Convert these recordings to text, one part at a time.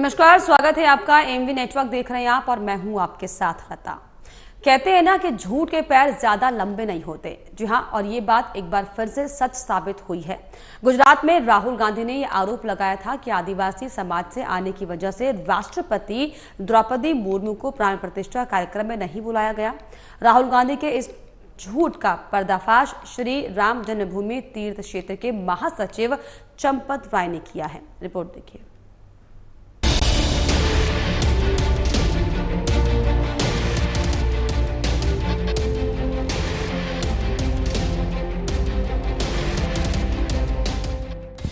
नमस्कार, स्वागत है आपका। एमवी नेटवर्क देख रहे हैं आप और मैं हूं आपके साथ लता। कहते हैं ना कि झूठ के पैर ज्यादा लंबे नहीं होते। जी हां, और ये बात एक बार फिर से सच साबित हुई है। गुजरात में राहुल गांधी ने ये आरोप लगाया था कि आदिवासी समाज से आने की वजह से राष्ट्रपति द्रौपदी मुर्मू को प्राण प्रतिष्ठा कार्यक्रम में नहीं बुलाया गया। राहुल गांधी के इस झूठ का पर्दाफाश श्री राम जन्मभूमि तीर्थ क्षेत्र के महासचिव चंपत राय ने किया है। रिपोर्ट देखिए।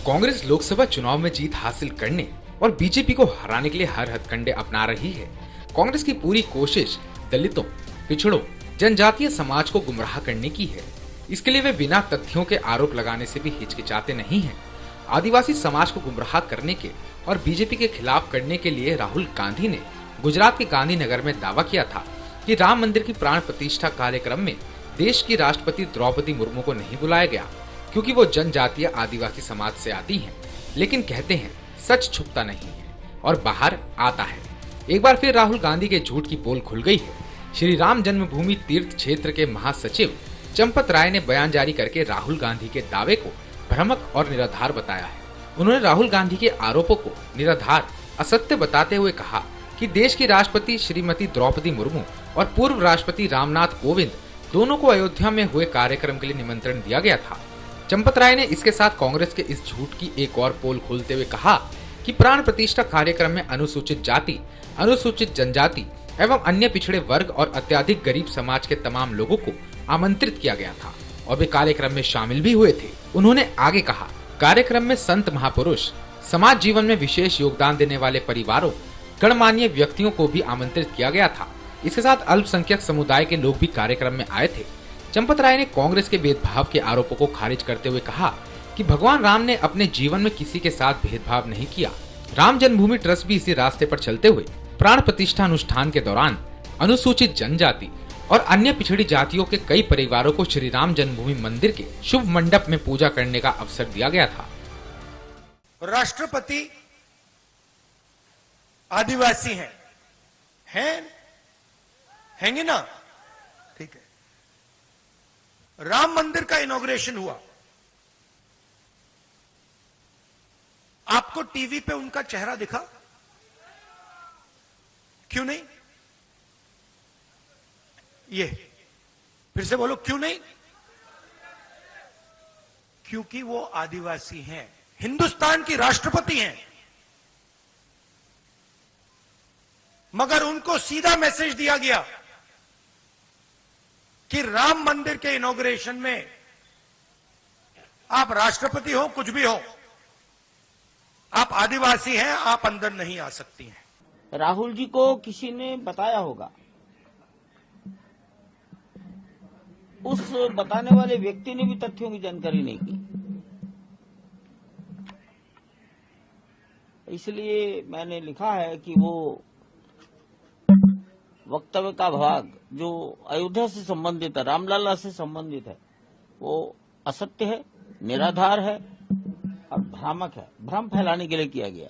कांग्रेस लोकसभा चुनाव में जीत हासिल करने और बीजेपी को हराने के लिए हर हथकंडे अपना रही है। कांग्रेस की पूरी कोशिश दलितों, पिछड़ों, जनजातीय समाज को गुमराह करने की है। इसके लिए वे बिना तथ्यों के आरोप लगाने से भी हिचकिचाते नहीं हैं। आदिवासी समाज को गुमराह करने के और बीजेपी के खिलाफ करने के लिए राहुल गांधी ने गुजरात के गांधीनगर में दावा किया था कि राम मंदिर की प्राण प्रतिष्ठा कार्यक्रम में देश की राष्ट्रपति द्रौपदी मुर्मू को नहीं बुलाया गया क्योंकि वो जनजातीय आदिवासी समाज से आती हैं। लेकिन कहते हैं सच छुपता नहीं है और बाहर आता है। एक बार फिर राहुल गांधी के झूठ की पोल खुल गई है। श्री राम जन्मभूमि तीर्थ क्षेत्र के महासचिव चंपत राय ने बयान जारी करके राहुल गांधी के दावे को भ्रामक और निराधार बताया है। उन्होंने राहुल गांधी के आरोपों को निराधार, असत्य बताते हुए कहा कि देश की राष्ट्रपति श्रीमती द्रौपदी मुर्मू और पूर्व राष्ट्रपति रामनाथ कोविंद दोनों को अयोध्या में हुए कार्यक्रम के लिए निमंत्रण दिया गया था। चंपत राय ने इसके साथ कांग्रेस के इस झूठ की एक और पोल खोलते हुए कहा कि प्राण प्रतिष्ठा कार्यक्रम में अनुसूचित जाति, अनुसूचित जनजाति एवं अन्य पिछड़े वर्ग और अत्याधिक गरीब समाज के तमाम लोगों को आमंत्रित किया गया था और वे कार्यक्रम में शामिल भी हुए थे। उन्होंने आगे कहा, कार्यक्रम में संत महापुरुष, समाज जीवन में विशेष योगदान देने वाले परिवारों, गणमान्य व्यक्तियों को भी आमंत्रित किया गया था। इसके साथ अल्पसंख्यक समुदाय के लोग भी कार्यक्रम में आए थे। चंपत राय ने कांग्रेस के भेदभाव के आरोपों को खारिज करते हुए कहा कि भगवान राम ने अपने जीवन में किसी के साथ भेदभाव नहीं किया। राम जन्मभूमि ट्रस्ट भी इसी रास्ते पर चलते हुए प्राण प्रतिष्ठा अनुष्ठान के दौरान अनुसूचित जनजाति और अन्य पिछड़ी जातियों के कई परिवारों को श्री राम जन्मभूमि मंदिर के शुभ मंडप में पूजा करने का अवसर दिया गया था। राष्ट्रपति आदिवासी हैंगे ना? ठीक है। राम मंदिर का इनॉग्रेशन हुआ, आपको टीवी पे उनका चेहरा दिखा? क्यों नहीं? ये फिर से बोलो, क्यों नहीं? क्योंकि वो आदिवासी हैं, हिंदुस्तान की राष्ट्रपति हैं। मगर उनको सीधा मैसेज दिया गया कि राम मंदिर के इनॉग्रेशन में आप राष्ट्रपति हो, कुछ भी हो, आप आदिवासी हैं, आप अंदर नहीं आ सकती हैं। राहुल जी को किसी ने बताया होगा, उस बताने वाले व्यक्ति ने भी तथ्यों की जानकारी नहीं की। इसलिए मैंने लिखा है कि वो वक्तव्य का भाग जो अयोध्या से संबंधित है, रामलला से संबंधित है, वो असत्य है, निराधार है और भ्रामक है, भ्रम फैलाने के लिए किया गया।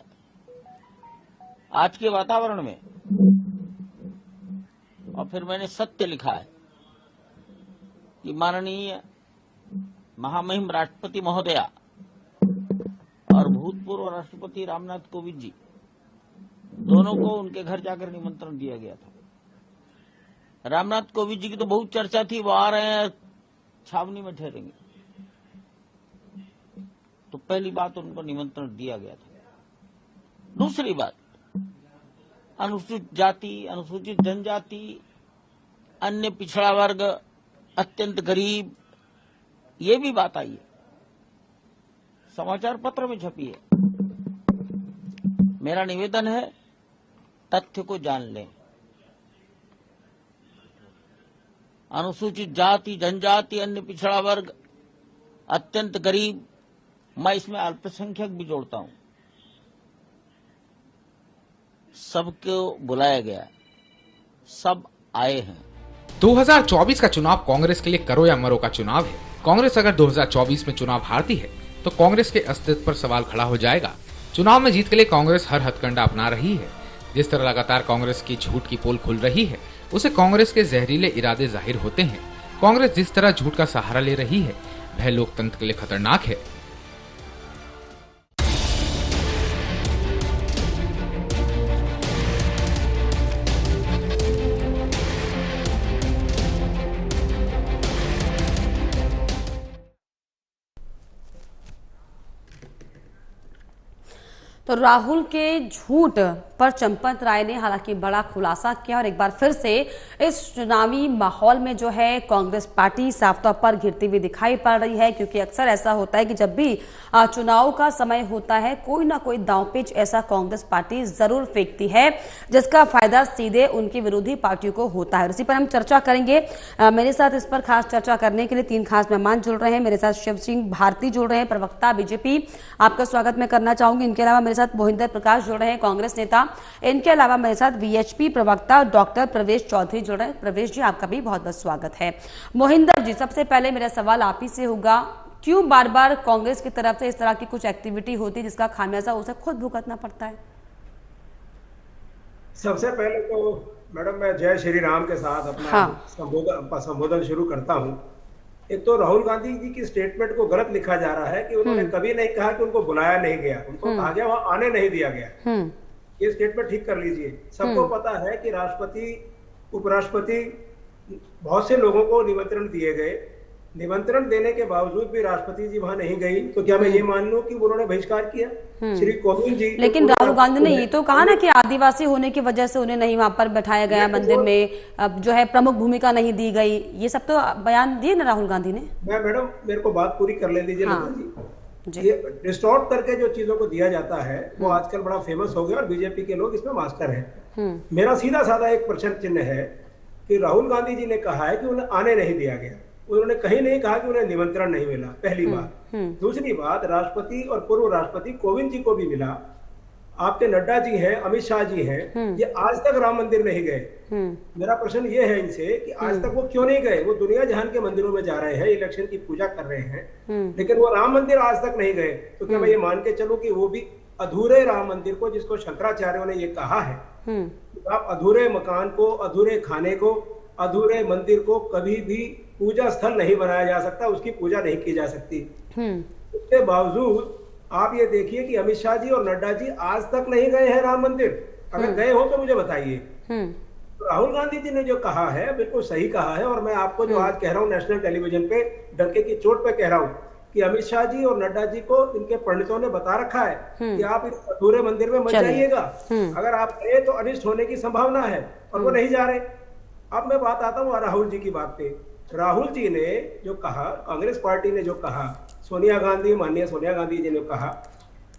आज के वातावरण में और फिर मैंने सत्य लिखा है कि माननीय महामहिम राष्ट्रपति महोदया और भूतपूर्व राष्ट्रपति रामनाथ कोविंद जी दोनों को उनके घर जाकर निमंत्रण दिया गया था। रामनाथ कोविंद जी की तो बहुत चर्चा थी, वो आ रहे हैं, छावनी में ठहरेंगे। तो पहली बात, उनको निमंत्रण दिया गया था। दूसरी बात, अनुसूचित जाति, अनुसूचित जनजाति, अन्य पिछड़ा वर्ग, अत्यंत गरीब, ये भी बात आई है, समाचार पत्र में छपी है। मेरा निवेदन है, तथ्य को जान लें। अनुसूचित जाति, जनजाति, अन्य पिछड़ा वर्ग, अत्यंत गरीब, मैं इसमें अल्पसंख्यक भी जोड़ता हूं, सबको बुलाया गया, सब आए हैं। 2024 का चुनाव कांग्रेस के लिए करो या मरो का चुनाव है। कांग्रेस अगर 2024 में चुनाव हारती है तो कांग्रेस के अस्तित्व पर सवाल खड़ा हो जाएगा। चुनाव में जीत के लिए कांग्रेस हर हथकंडा अपना रही है। जिस तरह लगातार कांग्रेस की झूठ की पोल खुल रही है, उसे कांग्रेस के जहरीले इरादे जाहिर होते हैं। कांग्रेस जिस तरह झूठ का सहारा ले रही है, वह लोकतंत्र के लिए खतरनाक है। तो राहुल के झूठ पर चंपत राय ने हालांकि बड़ा खुलासा किया और एक बार फिर से इस चुनावी माहौल में जो है कांग्रेस पार्टी साफ तौर पर घिरती हुई दिखाई पड़ रही है, क्योंकि अक्सर ऐसा होता है कि जब भी चुनाव का समय होता है कोई ना कोई दांवपेच ऐसा कांग्रेस पार्टी जरूर फेंकती है जिसका फायदा सीधे उनकी विरोधी पार्टियों को होता है। इसी पर हम चर्चा करेंगे। मेरे साथ इस पर खास चर्चा करने के लिए 3 खास मेहमान जुड़ रहे हैं। मेरे साथ शिव सिंह भारती जुड़ रहे हैं, प्रवक्ता बीजेपी, आपका स्वागत मैं करना चाहूंगी। इनके अलावा मेरे साथ मोहिंदर प्रकाश जुड़ रहे हैं, कांग्रेस नेता। इनके अलावा मेरे साथ वीएचपी प्रवक्ता डॉक्टर प्रवेश चौधरी जुड़ रहे हैं। प्रवेश जी, आपका भी बहुत बहुत स्वागत है। मोहिंदर जी, सबसे पहले मेरा सवाल आप ही से होगा, क्यों बार बार कांग्रेस की तरफ से इस तरह की कुछ एक्टिविटी होती है जिसका खामियाजा उसे खुद भुगतना पड़ता है? सबसे पहले तो मैडम मैं जय श्री राम के साथ अपना संबोधन शुरू करता हूं। एक तो राहुल गांधी जी की स्टेटमेंट को गलत लिखा जा रहा है कि उन्होंने कभी नहीं कहा कि उनको बुलाया नहीं गया, उनको कहा गया वहां आने नहीं दिया गया। ये स्टेटमेंट ठीक कर लीजिए। सबको पता है कि राष्ट्रपति, उपराष्ट्रपति, बहुत से लोगों को निमंत्रण दिए गए। निमंत्रण देने के बावजूद भी राष्ट्रपति जी वहां नहीं गई, तो क्या मैं ये मान लूं कि उन्होंने बहिष्कार किया? श्री कोविंद जी, लेकिन राहुल गांधी ने ये तो कहा ना कि आदिवासी होने की वजह से उन्हें नहीं वहां पर बैठाया गया मंदिर में, अब जो है प्रमुख भूमिका नहीं दी गई, ये सब तो बयान दिए ना राहुल गांधी ने। मैडम मेरे को बात पूरी कर ले दीजिए। ये डिस्टॉर्ट करके जो चीजों को दिया जाता है वो आजकल बड़ा फेमस हो गया और बीजेपी के लोग इसमें मास्टर हैं। मेरा सीधा साधा एक प्रश्न चिन्ह है कि राहुल गांधी जी ने कहा है कि उन्हें आने नहीं दिया गया। उन्होंने कहीं नहीं कहा कि उन्हें निमंत्रण नहीं मिला, पहली बात। दूसरी बात, राष्ट्रपति और पूर्व राष्ट्रपति कोविंद जी को भी मिला। आपके नड्डा जी हैं, अमित शाह जी हैं, ये आज तक राम मंदिर नहीं गए। मेरा प्रश्न ये है इनसे कि आज तक वो क्यों नहीं गए? वो दुनिया जहान के मंदिरों में जा रहे हैं, इलेक्शन की पूजा कर रहे हैं, लेकिन वो राम मंदिर आज तक नहीं गए। तो क्या मैं ये मान के चलूं कि वो भी अधूरे राम मंदिर को, जिसको शंकराचार्यों ने ये कहा है, आप अधूरे मकान को, अधूरे खाने को, अधूरे मंदिर को कभी भी पूजा स्थल नहीं बनाया जा सकता, उसकी पूजा नहीं की जा सकती। उसके बावजूद आप ये देखिए कि अमित शाह जी और नड्डा जी आज तक नहीं गए हैं राम मंदिर। अगर गए हो तो मुझे बताइए। तो राहुल गांधी जी ने जो कहा है बिल्कुल सही कहा है, और मैं आपको जो आज कह रहा हूँ नेशनल टेलीविजन पे डंके की चोट पे कह रहा हूँ कि अमित शाह जी और नड्डा जी को इनके पंडितों ने बता रखा है कि आप इस अधूरे मंदिर में मत जाइएगा, अगर आप गए तो अनिष्ट होने की संभावना है, और वो नहीं जा रहे। अब मैं बात आता हूँ राहुल जी की बात पे। राहुल जी ने जो कहा, कांग्रेस पार्टी ने जो कहा, सोनिया गांधी, माननीय सोनिया गांधी जी ने कहा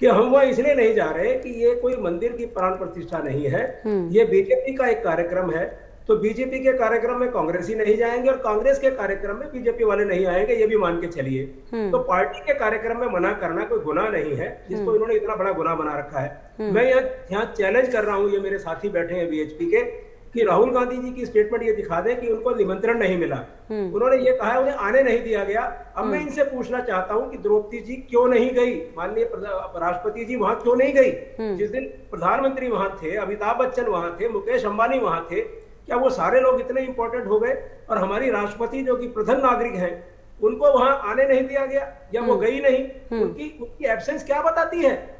कि हम वह इसलिए नहीं जा रहे कि ये कोई मंदिर की प्राण प्रतिष्ठा नहीं है, ये बीजेपी का एक कार्यक्रम है। तो बीजेपी के कार्यक्रम में कांग्रेसी नहीं जाएंगे और कांग्रेस के कार्यक्रम में बीजेपी वाले नहीं आएंगे, ये भी मान के चलिए। तो पार्टी के कार्यक्रम में मना करना कोई गुनाह नहीं है, जिसको इन्होंने इतना बड़ा गुनाह बना रखा है। मैं यहाँ चैलेंज कर रहा हूँ, ये मेरे साथी बैठे हैं बीएचपी के, कि राहुल गांधी जी की स्टेटमेंट ये दिखा दें कि उनको निमंत्रण नहीं मिला। उन्होंने ये कहा है उन्हें आने नहीं दिया गया। अब मैं इनसे पूछना चाहता हूं कि द्रौपदी जी क्यों नहीं गई, माननीय राष्ट्रपति जी वहां क्यों नहीं गई? जिस दिन प्रधानमंत्री वहां थे, अमिताभ बच्चन वहां थे, मुकेश अंबानी वहां थे, क्या वो सारे लोग इतने इंपॉर्टेंट हो गए और हमारी राष्ट्रपति जो कि प्रथम नागरिक हैं उनको वहां आने नहीं दिया गया, या वो गई नहीं? उनकी एब्सेंस क्या बताती है?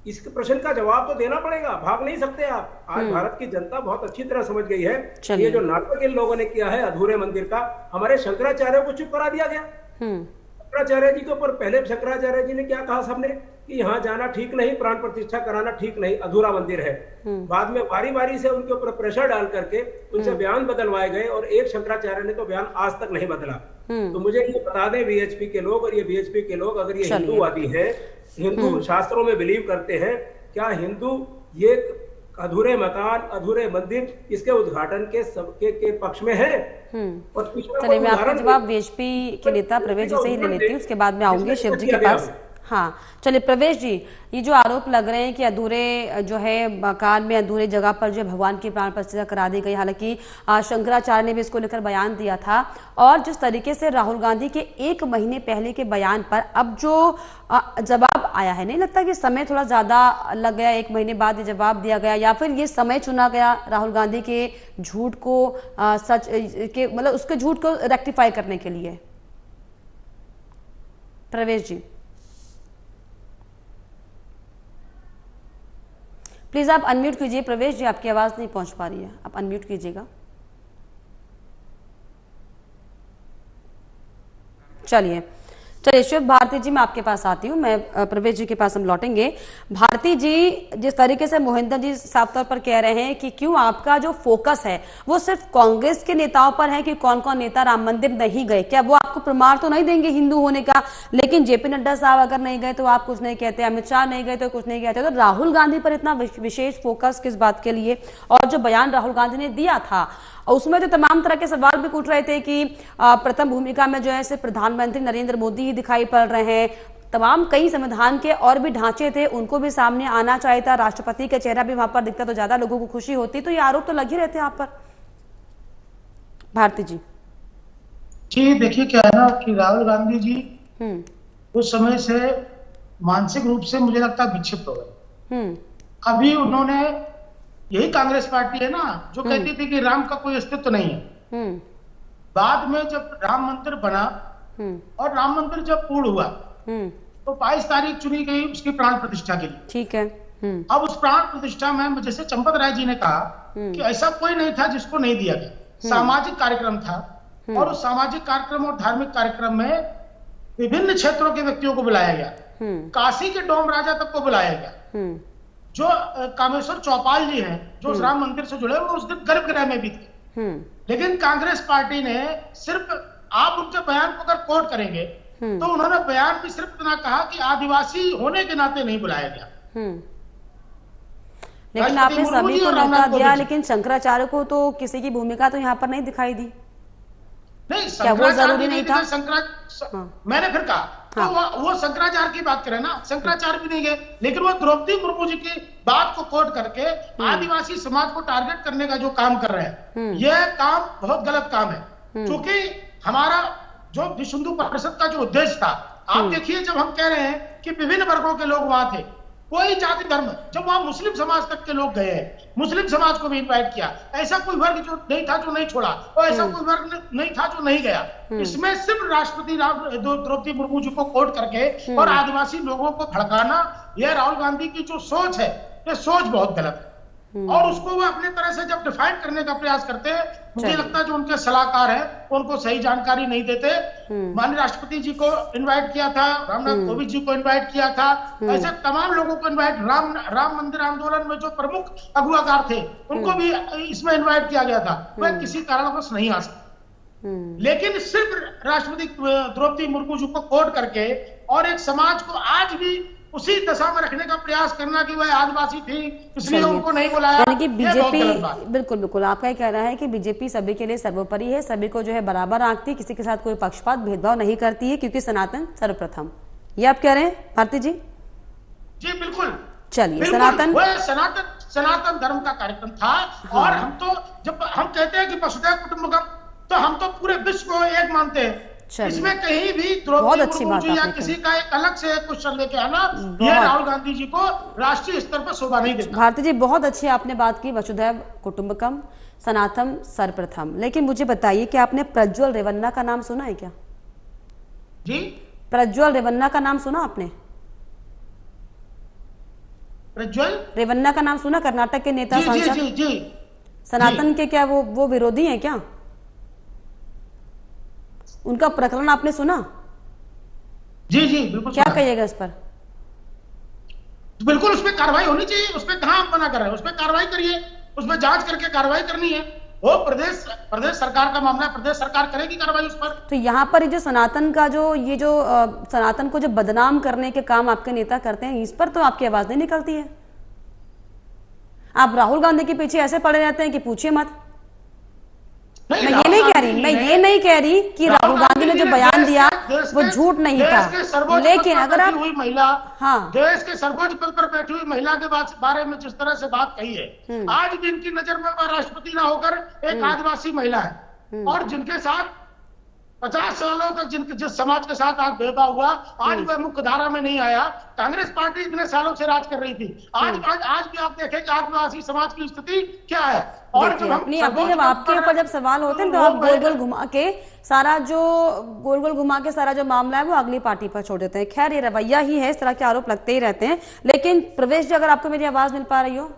इस प्रश्न का जवाब तो देना पड़ेगा, भाग नहीं सकते आप। आज भारत की जनता बहुत अच्छी तरह समझ गई है ये जो नाटक इन लोगों ने किया है अधूरे मंदिर का। हमारे शंकराचार्य को चुप करा दिया गया। शंकराचार्य जी के ऊपर पहले शंकराचार्य जी ने क्या कहा सबने कि यहाँ जाना ठीक नहीं, प्राण प्रतिष्ठा कराना ठीक नहीं, अधूरा मंदिर है। बाद में बारी बारी से उनके ऊपर प्रेशर डाल करके उनसे बयान बदलवाए गए, और एक शंकराचार्य ने तो बयान आज तक नहीं बदला। तो मुझे ये बता दें बीएचपी के लोग, और ये बीएचपी के लोग अगर ये हिंदूवादी है, हिंदू शास्त्रों में बिलीव करते हैं, क्या हिंदू ये अधूरे मकान, अधूरे मंदिर, इसके उद्घाटन के पक्ष में है? और चलिए मैं आपका जवाब बीएचपी के नेता प्रवेश जी से ही ले लेती हूँ, उसके बाद में आऊंगी शिव जी के पास। हाँ, चलिए प्रवेश जी, ये जो आरोप लग रहे हैं कि अधूरे जो है मकान में अधूरे जगह पर जो भगवान की प्राण प्रतिष्ठा करा दी गई, हालांकि शंकराचार्य ने भी इसको लेकर बयान दिया था, और जिस तरीके से राहुल गांधी के 1 महीने पहले के बयान पर अब जो जवाब आया है, नहीं लगता कि समय थोड़ा ज्यादा लग गया, 1 महीने बाद ये जवाब दिया गया, या फिर ये समय चुना गया राहुल गांधी के झूठ को सच के, मतलब उसके झूठ को रेक्टिफाई करने के लिए? प्रवेश जी प्लीज आप अनम्यूट कीजिए। प्रवेश जी, आपकी आवाज नहीं पहुंच पा रही है, आप अनम्यूट कीजिएगा। चलिए शिव भारती जी, मैं आपके पास आती हूँ, मैं प्रवेश जी के पास हम लौटेंगे। भारती जी, जिस तरीके से मोहिंदर जी साफ तौर पर कह रहे हैं कि क्यों आपका जो फोकस है वो सिर्फ कांग्रेस के नेताओं पर है कि कौन कौन नेता राम मंदिर नहीं गए, क्या वो आपको प्रमाण तो नहीं देंगे हिंदू होने का? लेकिन जेपी नड्डा साहब अगर नहीं गए तो आप कुछ नहीं कहते, अमित शाह नहीं गए तो कुछ नहीं कहते, तो राहुल गांधी पर इतना विशेष फोकस किस बात के लिए? और जो बयान राहुल गांधी ने दिया था उसमें तो तमाम तरह के सवाल भी उठ रहे थे कि प्रथम भूमिका में जो है सिर्फ प्रधानमंत्री नरेंद्र मोदी ही दिखाई पड़ रहे हैं, तमाम कई संविधान के और भी ढांचे थे उनको भी सामने आना चाहिए था, राष्ट्रपति का चेहरा भी वहां पर दिखता तो ज्यादा लोगों को खुशी होती, तो ये आरोप तो लग ही रहते हैं आप पर। भारती जी देखिए क्या है ना कि राहुल गांधी जी उस समय से मानसिक रूप से मुझे लगता है विक्षिप्त हो गए। अभी उन्होंने, यही कांग्रेस पार्टी है ना जो कहती थी कि राम का कोई अस्तित्व तो नहीं है, बाद में जब राम मंदिर बना और राम मंदिर जब पूर्ण हुआ तो 22 तारीख चुनी गई उसकी प्राण प्रतिष्ठा के लिए। ठीक है। अब उस प्राण प्रतिष्ठा में जैसे चंपत राय जी ने कहा कि ऐसा कोई नहीं था जिसको नहीं दिया गया, सामाजिक कार्यक्रम था, और उस सामाजिक कार्यक्रम और धार्मिक कार्यक्रम में विभिन्न क्षेत्रों के व्यक्तियों को बुलाया गया, काशी के डोम राजा तक को बुलाया गया। जो कामेश्वर चौपाल जी हैं जो उस राम मंदिर से जुड़े, वो उस दिन गर्भगृह में भी थे। लेकिन कांग्रेस पार्टी ने सिर्फ, आप उनके बयान को अगर कोट करेंगे तो उन्होंने बयान में सिर्फ इतना कहा कि आदिवासी होने के नाते नहीं बुलाया गया। लेकिन आपने सभी को न्यौता दिया, लेकिन शंकराचार्य को तो किसी की भूमिका तो यहाँ पर नहीं दिखाई दी। नहीं, क्या वो जरूरी नहीं था? मैंने फिर कहा तो वो शंकराचार्य की बात करें ना, शंकराचार्य भी नहीं गए, लेकिन वो द्रौपदी मुर्मू जी की बात को कोट करके आदिवासी समाज को टारगेट करने का जो काम कर रहे हैं, यह काम बहुत गलत काम है। क्योंकि हमारा जो विश्व हिंदू परिषद का जो उद्देश्य था, आप देखिए जब हम कह रहे हैं कि विभिन्न वर्गों के लोग वहां थे, कोई जाति धर्म, जब वहां मुस्लिम समाज तक के लोग गए हैं, मुस्लिम समाज को भी इनवाइट किया, ऐसा कोई वर्ग जो नहीं था जो नहीं छोड़ा, और ऐसा कोई वर्ग नहीं था जो नहीं गया। इसमें सिर्फ राष्ट्रपति द्रौपदी मुर्मू जी को कोट करके और आदिवासी लोगों को भड़काना, यह राहुल गांधी की जो सोच है, यह सोच बहुत गलत है। और उसको वो अपने तरह से जब डिफाइन करने का प्रयास करते हैं, मुझे लगता है जो उनके सलाहकार हैं उनको सही जानकारी नहीं देते। माननीय राष्ट्रपति जी को इनवाइट किया था, रामनाथ कोविंद जी को इनवाइट किया था, ऐसे तमाम लोगों को इनवाइट, राम मंदिर आंदोलन में जो प्रमुख अगुवाकार थे उनको भी इसमें इनवाइट किया गया था, वह किसी कारणवश नहीं आ सकते। लेकिन सिर्फ राष्ट्रपति द्रौपदी मुर्मू जी को कोट करके और एक समाज को आज भी उसी दशा में रखने का प्रयास करना कि वह आदिवासी थी इसलिए उनको नहीं बुलाया, यानी कि बीजेपी, बिल्कुल आपका ये कहना है कि बीजेपी सभी के लिए सर्वोपरि है, सभी को जो है बराबर आंकती, किसी के साथ कोई पक्षपात भेदभाव नहीं करती है, क्योंकि सनातन सर्वप्रथम, ये आप कह रहे हैं भारती जी? जी बिल्कुल। चलिए, सनातन धर्म का कार्यक्रम था। और हम तो जब हम कहते हैं कि वसुधैव कुटुंबकम, तो हम तो पूरे विश्व को एक मानते हैं। इसमें कहीं भी द्रौपदी मुर्मू जी या किसी का एक अलग से क्वेश्चन लेके आना, यह राहुल गांधी जी को राष्ट्रीय स्तर पर शोभा नहीं देता। भारती जी बहुत अच्छी आपने बात की, वसुधैव कुटुंबकम, सनातन सर्वप्रथम, लेकिन मुझे बताइए कि आपने प्रज्वल रेवन्ना का नाम सुना है क्या? जी, प्रज्वल रेवन्ना का नाम सुना आपने? प्रज्वल रेवन्ना का नाम सुना? कर्नाटक के नेता, सांसद, सनातन के क्या वो विरोधी हैं क्या? उनका प्रकरण आपने सुना? जी बिल्कुल। क्या कहिएगा इस पर? बिल्कुल, उस पर कार्रवाई होनी चाहिए। उस पर कहां आप मना कर रहे हैं? उस पर कार्रवाई करिए, उसमें जांच करके कार्रवाई करनी है। वो प्रदेश सरकार का मामला है, प्रदेश सरकार करेगी कार्रवाई उस पर। तो यहाँ पर जो सनातन का जो सनातन को जो बदनाम करने के काम आपके नेता करते हैं, इस पर तो आपकी आवाज नहीं निकलती है। आप राहुल गांधी के पीछे ऐसे पड़े रहते हैं कि पूछिए मत। नहीं, मैं ये नहीं कह रही कि राहुल गांधी ने जो बयान दिया वो झूठ नहीं था, लेकिन अगर आप हुई महिला, हाँ, देश के सर्वोच्च पद पर बैठी हुई महिला के बारे में जिस तरह से बात कही है, आज भी इनकी नजर में वह राष्ट्रपति ना होकर एक आदिवासी महिला है, और जिनके साथ 50 सालों तक जिस समाज के साथ आज भेदभाव हुआ, आज वह मुख्य धारा में नहीं आया। कांग्रेस पार्टी इतने सालों से राज कर रही थी, आज भी आप देखें कि आदिवासी समाज की स्थिति क्या है। और जब जब आपके ऊपर जब सवाल होते हैं तो आप गोल गोल घुमा के सारा जो मामला है वो अगली पार्टी पर छोड़ देते हैं। खैर, ये रवैया ही है, इस तरह के आरोप लगते ही रहते हैं। लेकिन प्रवेश जी, अगर आपको मेरी आवाज मिल पा रही हो?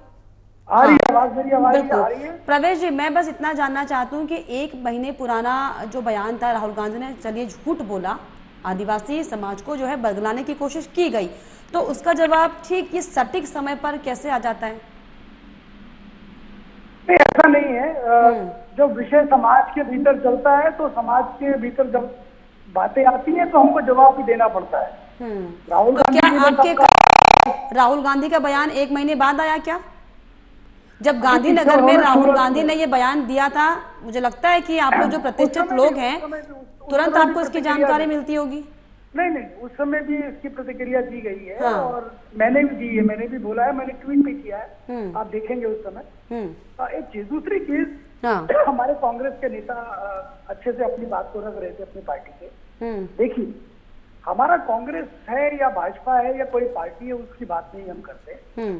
आ रही है आवाज, मेरी आवाज आ रही है? प्रवेश जी, मैं बस इतना जानना चाहती हूँ कि 1 महीने पुराना जो बयान था, राहुल गांधी ने चलिए झूठ बोला, आदिवासी समाज को जो है बदलाने की कोशिश की गई, तो उसका जवाब ठीक इस सटीक समय पर कैसे आ जाता है? नहीं, ऐसा नहीं है। जो विषय समाज के भीतर चलता है तो समाज के भीतर जब बातें आती हैं तो हमको जवाब भी देना पड़ता है। राहुल गांधी का बयान 1 महीने बाद आया क्या? जब गांधीनगर में राहुल गांधी ने ये बयान दिया था, मुझे लगता है कि आप लोग जो प्रतिष्ठित लोग हैं, तुरंत आपको इसकी जानकारी मिलती होगी। नहीं, उस समय भी इसकी प्रतिक्रिया दी गई है। हाँ। और मैंने भी दी है, मैंने भी बोला है, मैंने ट्वीट भी किया है, आप देखेंगे उस समय। एक चीज, दूसरी चीज, हमारे कांग्रेस के नेता अच्छे से अपनी बात को रख रहे थे अपनी पार्टी के। देखिए, हमारा कांग्रेस है या भाजपा है या कोई पार्टी है, उसकी बात नहीं हम करते,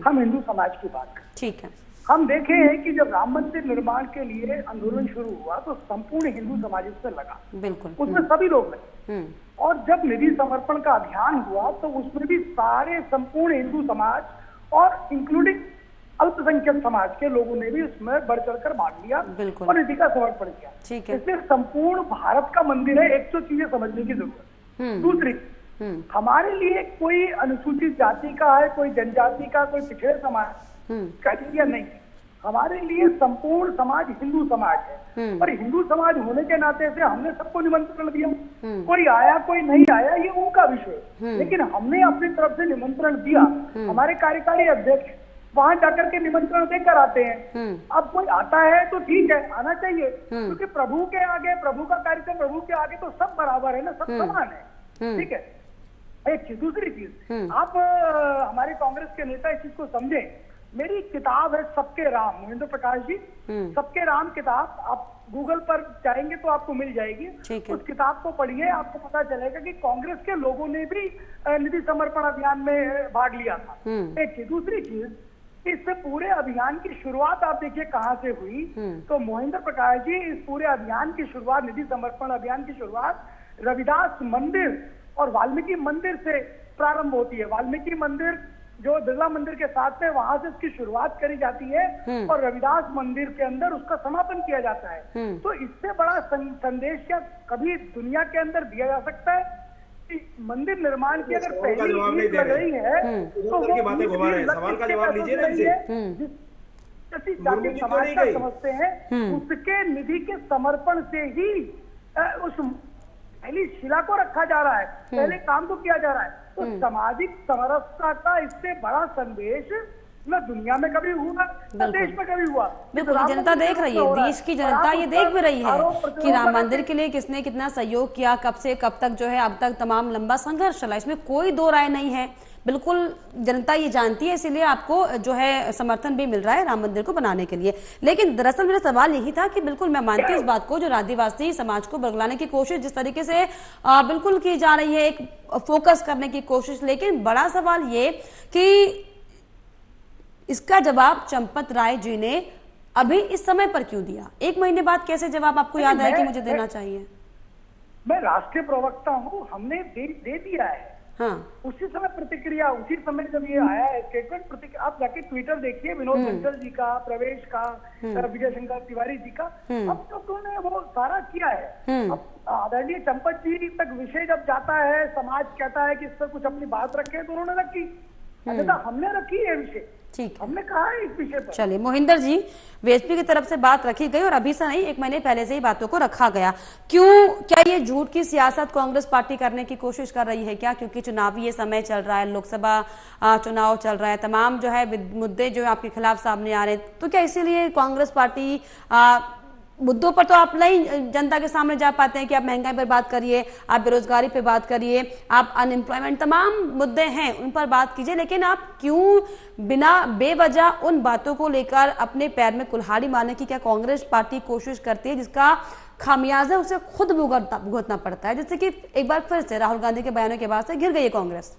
हम हिंदू समाज की बात करते। ठीक है। हम देखे हैं कि जब राम मंदिर निर्माण के लिए आंदोलन शुरू हुआ तो संपूर्ण हिंदू समाज इससे लगा, बिल्कुल, उसमें सभी लोग लगे। और जब निधि समर्पण का अभियान हुआ तो उसमें भी सारे संपूर्ण हिंदू समाज और इंक्लूडिंग अल्पसंख्यक समाज के लोगों ने भी उसमें बढ़ चढ़कर भाग लिया और निधि का समर्पण किया। ठीक है। इसलिए संपूर्ण भारत का मंदिर है, एक तो चीजें समझने की जरूरत। दूसरी, हमारे लिए कोई अनुसूचित जाति का है, कोई जनजाति का, कोई पिछड़े समाज क्राइटेरिया नहीं, हमारे लिए संपूर्ण समाज हिंदू समाज है। और हिंदू समाज होने के नाते से हमने सबको निमंत्रण दिया, कोई आया कोई नहीं आया ये उनका विषय, लेकिन हमने अपनी तरफ से निमंत्रण दिया। हमारे कार्यकारी अध्यक्ष वहां जाकर के निमंत्रण देकर आते हैं। अब कोई आता है तो ठीक है, आना चाहिए, क्योंकि प्रभु के आगे, प्रभु का कार्यक्रम प्रभु के आगे तो सब बराबर है ना, सब समान है। ठीक है, एक चीज। दूसरी चीज, आप हमारे कांग्रेस के नेता इस चीज को समझे। मेरी किताब है सबके राम, महेंद्र प्रकाश जी, सबके राम किताब, आप गूगल पर जाएंगे तो आपको मिल जाएगी। उस किताब को पढ़िए, आपको पता चलेगा कि कांग्रेस के लोगों ने भी निधि समर्पण अभियान में भाग लिया था। एक चीज। दूसरी चीज, इस पूरे अभियान की शुरुआत आप देखिए कहाँ से हुई। तो महेंद्र प्रकाश जी, इस पूरे अभियान की शुरुआत, निधि समर्पण अभियान की शुरुआत रविदास मंदिर और वाल्मीकि मंदिर से प्रारंभ होती है। वाल्मीकि मंदिर जो बिरला मंदिर के साथ में, वहां से उसकी शुरुआत करी जाती है और रविदास मंदिर के अंदर उसका समापन किया जाता है। तो इससे बड़ा संदेश क्या कभी दुनिया के अंदर दिया जा सकता है? मंदिर निर्माण की अगर पहली ईंट लग रही है तो वो सवाल का जवाब लीजिए ना इनसे। जाति समाज का समझते हैं, उसके निधि के समर्पण से ही उस पहली शिला को रखा जा रहा है, पहले काम को किया जा रहा है। तो सामाजिक समरसता का इससे बड़ा संदेश न दुनिया में कभी हुआ, न देश में कभी हुआ। बिल्कुल, जनता देख रही है, देश की जनता ये देख भी रही है कि राम मंदिर के लिए किसने कितना सहयोग किया, कब से कब तक जो है अब तक तमाम लंबा संघर्ष चला, इसमें कोई दो राय नहीं है। बिल्कुल जनता ये जानती है, इसीलिए आपको जो है समर्थन भी मिल रहा है राम मंदिर को बनाने के लिए। लेकिन दरअसल मेरा सवाल यही था कि बिल्कुल मैं मानती हूँ इस बात को, जो आदिवासी समाज को बदलाने की कोशिश जिस तरीके से बिल्कुल की जा रही है, एक फोकस करने की कोशिश, लेकिन बड़ा सवाल ये कि इसका जवाब चंपत राय जी ने अभी इस समय पर क्यों दिया? 1 महीने बाद कैसे जवाब आपको याद आया कि मुझे देना चाहिए? मैं राष्ट्रीय प्रवक्ता हूँ, हमने दे दिया है। हाँ। उसी समय प्रतिक्रिया, उसी समय जब ये आया है स्टेटमेंट, आप जाके ट्विटर देखिए, विनोद बंसल जी का, प्रवेश का, विजय शंकर तिवारी जी का, अब तो उन्होंने वो सारा किया है। अब आदरणीय चंपत जी तक विषय जब जाता है, समाज कहता है कि इस पर कुछ अपनी बात रखे, तो उन्होंने रखी, हमने रखी है विषय, ठीक, हमने कहा है इस विषय पर। चलिए मोहिंदर जी, बीएसपी की तरफ से बात रखी गई और अभी से नहीं, 1 महीने पहले से ही बातों को रखा गया। क्यों? क्या ये झूठ की सियासत कांग्रेस पार्टी करने की कोशिश कर रही है क्या? क्योंकि चुनावी ये समय चल रहा है, लोकसभा चुनाव चल रहा है, तमाम जो है मुद्दे जो आपके खिलाफ सामने आ रहे हैं, तो क्या इसीलिए कांग्रेस पार्टी मुद्दों पर तो आप नहीं जनता के सामने जा पाते हैं कि आप महंगाई पर बात करिए, आप बेरोजगारी पे बात करिए, आप अनएम्प्लॉयमेंट, तमाम मुद्दे हैं उन पर बात कीजिए, लेकिन आप क्यों बिना बेवजह उन बातों को लेकर अपने पैर में कुल्हाड़ी मारने की क्या कांग्रेस पार्टी कोशिश करती है, जिसका खामियाजा उसे खुद भुगतना पड़ता है, जैसे कि एक बार फिर से राहुल गांधी के बयानों के बाद से घिर गई है कांग्रेस।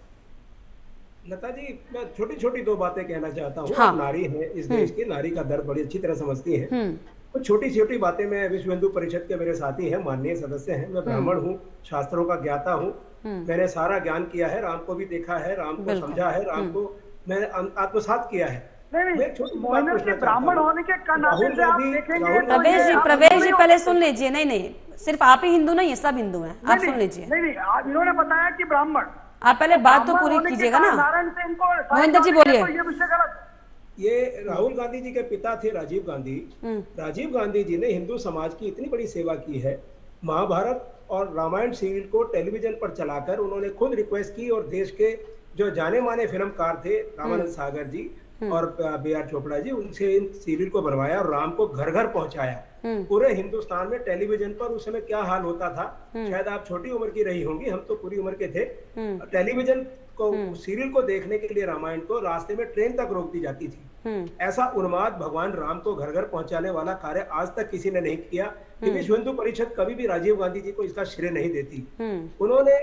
लता जी, मैं छोटी छोटी दो बातें कहना चाहता हूँ। हाँ। नारी है इस देश की, नारी का दर्द बड़ी अच्छी तरह समझती है। कुछ छोटी छोटी बातें, मैं विश्व हिंदू परिषद के मेरे साथी हैं, माननीय सदस्य हैं, मैं ब्राह्मण हूँ, शास्त्रों का ज्ञाता हूँ, मैंने सारा ज्ञान किया है, राम को भी देखा है, राम को समझा है, राम को मैंने आत्मसात किया है। नहीं, ब्राह्मण होने के नाते से आप देखेंगे। प्रवेश जी पहले सुन लीजिए। नहीं, सिर्फ आप ही हिंदू नहीं है, सब हिंदू हैं, आप सुन लीजिए। नहीं, इन्होंने बताया कि ब्राह्मण, आप पहले बात तो पूरी कीजिएगा ना। मोहिंदर जी बोलिए। ये विषय गलत। ये राहुल गांधी जी के पिता थे राजीव गांधी। राजीव गांधी जी ने हिंदू समाज की इतनी बड़ी सेवा की है, महाभारत और रामायण सीरियल को टेलीविजन पर चलाकर उन्होंने खुद रिक्वेस्ट की और देश के जो जाने माने फिल्मकार थे रामानंद सागर जी और B.R. चोपड़ा जी, उनसे इन सीरियल को बनवाया और राम को घर घर पहुंचाया। पूरे हिंदुस्तान में टेलीविजन पर उस समय क्या हाल होता था, शायद आप छोटी उम्र की रही होंगी, हम तो पूरी उम्र के थे। टेलीविजन को सीरियल को देखने के लिए रामायण को रास्ते में ट्रेन तक रोक दी जाती थी। ऐसा उन्माद भगवान राम को घर घर पहुंचाने वाला कार्य आज तक किसी ने नहीं किया। विश्व हिंदू परिषद कभी भी राजीव गांधी जी को इसका श्रेय नहीं देती। उन्होंने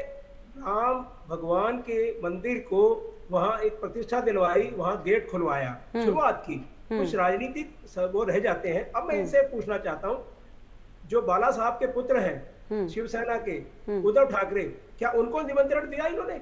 राम भगवान के मंदिर को वहां एक प्रतिष्ठा दिलवाई, वहां गेट खुलवाया, शुरुआत की। कुछ राजनीतिक वो रह जाते हैं। अब मैं इनसे पूछना चाहता हूं, जो बाला साहब के पुत्र हैं शिवसेना के, उद्धव ठाकरे, क्या उनको निमंत्रण दिया इन्होंने?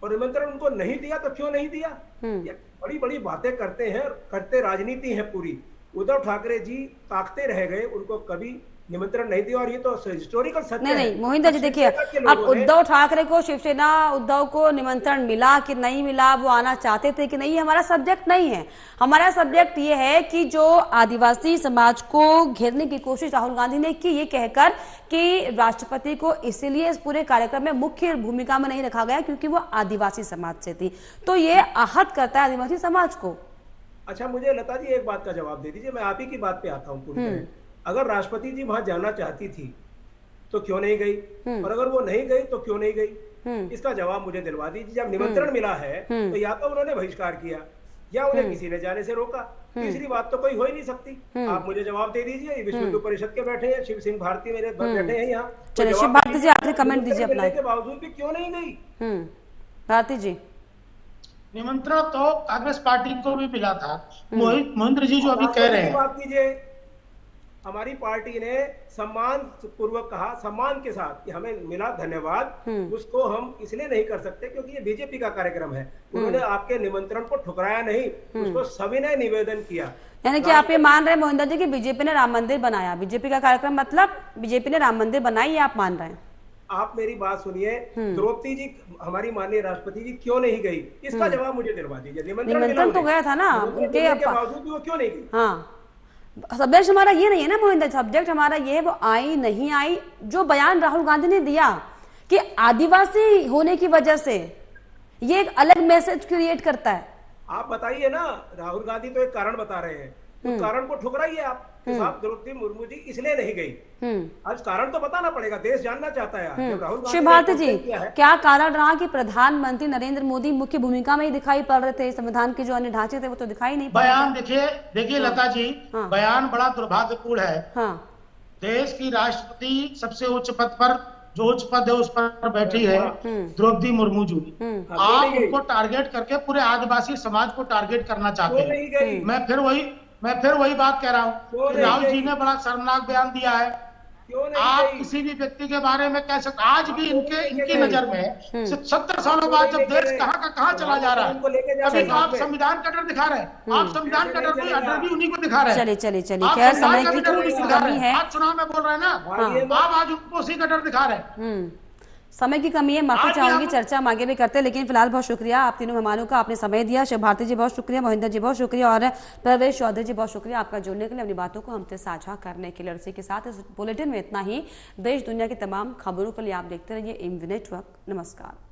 और निमंत्रण उनको नहीं दिया तो क्यों नहीं दिया? बड़ी बड़ी बातें करते हैं, करते राजनीति है पूरी। उद्धव ठाकरे जी ताकते रह गए, उनको कभी निमंत्रण नहीं दिया, और ये तो हिस्टोरिकल सत्य है। नहीं मोहिंदर जी, देखिए अब उद्धव ठाकरे को, शिवसेना उद्धव को निमंत्रण मिला कि नहीं मिला, वो आना चाहते थे कि नहीं, हमारा सब्जेक्ट नहीं है। हमारा सब्जेक्ट ये है कि जो आदिवासी समाज को घेरने की कोशिश राहुल गांधी ने की, ये कहकर कि राष्ट्रपति को इसीलिए इस पूरे कार्यक्रम में मुख्य भूमिका में नहीं रखा गया क्योंकि वो आदिवासी समाज से थी, तो ये आहत करता है आदिवासी समाज को। अच्छा, मुझे लता जी एक बात का जवाब दे दीजिए, मैं आप ही की बात पे आता हूँ। अगर राष्ट्रपति जी वहां जाना चाहती थी तो क्यों नहीं गई, और अगर वो नहीं गई तो क्यों नहीं गई? इसका जवाब मुझे दिलवा दीजिए। जब निमंत्रण मिला है तो या तो उन्होंने बहिष्कार किया या उन्हें किसी ने जाने से रोका। तीसरी बात तो कोई हो ही नहीं सकती। आप मुझे जवाब दे दीजिए। विश्व हिंदू परिषद के बैठे हैं, शिव सिंह भारती मेरे बैठे हैं यहाँ, चलिए शिव भारती जी आखिरी कमेंट दीजिए अपना। के बावजूद भी क्यों नहीं गई? भारती जी, निमंत्रण तो कांग्रेस पार्टी को भी मिला था। मोहिंद्र जी जो अभी कह रहे हैं, बात कीजिए। हमारी पार्टी ने सम्मान पूर्वक कहा, सम्मान के साथ कि हमें मिला, धन्यवाद। उसको हम इसलिए नहीं कर सकते क्योंकि ये बीजेपी का कार्यक्रम है। उन्होंने आपके निमंत्रण को ठुकराया नहीं, उसको सभी ने निवेदन किया। यानी कि आप ये मान रहे हैं मोहिंदर जी कि बीजेपी ने राम मंदिर बनाया, बीजेपी का कार्यक्रम मतलब बीजेपी ने राम मंदिर बनाई, ये आप मान रहे हैं? आप मेरी बात सुनिए। द्रौपदी जी, हमारी माननीय राष्ट्रपति जी क्यों नहीं गई, इसका जवाब मुझे दिलवा दीजिए। निमंत्रण तो गया था ना उनके बावजूद भी वो क्यों नहीं गई? हाँ, सब्जेक्ट हमारा ये नहीं है ना मोहिंदर, सब्जेक्ट हमारा ये है वो आई नहीं आई। जो बयान राहुल गांधी ने दिया कि आदिवासी होने की वजह से, ये एक अलग मैसेज क्रिएट करता है। आप बताइए ना, राहुल गांधी तो एक कारण बता रहे हैं, उस कारण को ठुकराइए आप। साहब द्रौपदी मुर्मू जी इसलिए नहीं गई, आज कारण तो बताना पड़ेगा, देश जानना चाहता है। शिव भारती जी, क्या कारण रहा कि प्रधानमंत्री नरेंद्र मोदी मुख्य भूमिका में ही दिखाई पड़ रहे थे, संविधान के जो अन्य ढांचे थे वो तो दिखाई नहीं पड़ रहे? बयान देखिए लता जी, बयान बड़ा दुर्भाग्यपूर्ण है। देश की राष्ट्रपति सबसे उच्च पद पर, जो उच्च पद है उस पर बैठी है द्रौपदी मुर्मू जी, आप उनको टारगेट करके पूरे आदिवासी समाज को टारगेट करना चाहते हैं। मैं फिर वही बात कह रहा हूँ, राहुल जी ने बड़ा शर्मनाक बयान दिया है। आप किसी भी व्यक्ति के बारे में कह सकते, आज भी इनकी नजर में 70 सालों बाद जब देश कहाँ का कहाँ चला जा रहा है, अभी तो आप संविधान का डर दिखा रहे हैं। आप संविधान का डर भी उन्हीं को दिखा रहे हैं। चलिए खैर, समय की थोड़ी सी कमी है, आज चुनाव में बोल रहे हैं ना, आप आज उनको उसी का डर दिखा रहे हैं। समय की कमी है, माफी चाहूंगी, चर्चा हम आगे भी करते हैं, लेकिन फिलहाल बहुत शुक्रिया आप तीनों मेहमानों का, आपने समय दिया। शिव भारती जी बहुत शुक्रिया, मोहिंदर जी बहुत शुक्रिया, और प्रवेश चौधरी जी बहुत शुक्रिया आपका जुड़ने के लिए, अपनी बातों को हमसे साझा करने के लिए। इसी के साथ इस बुलेटिन में इतना ही। देश दुनिया की तमाम खबरों के लिए आप देखते रहिए एमवी नेटवर्क। नमस्कार।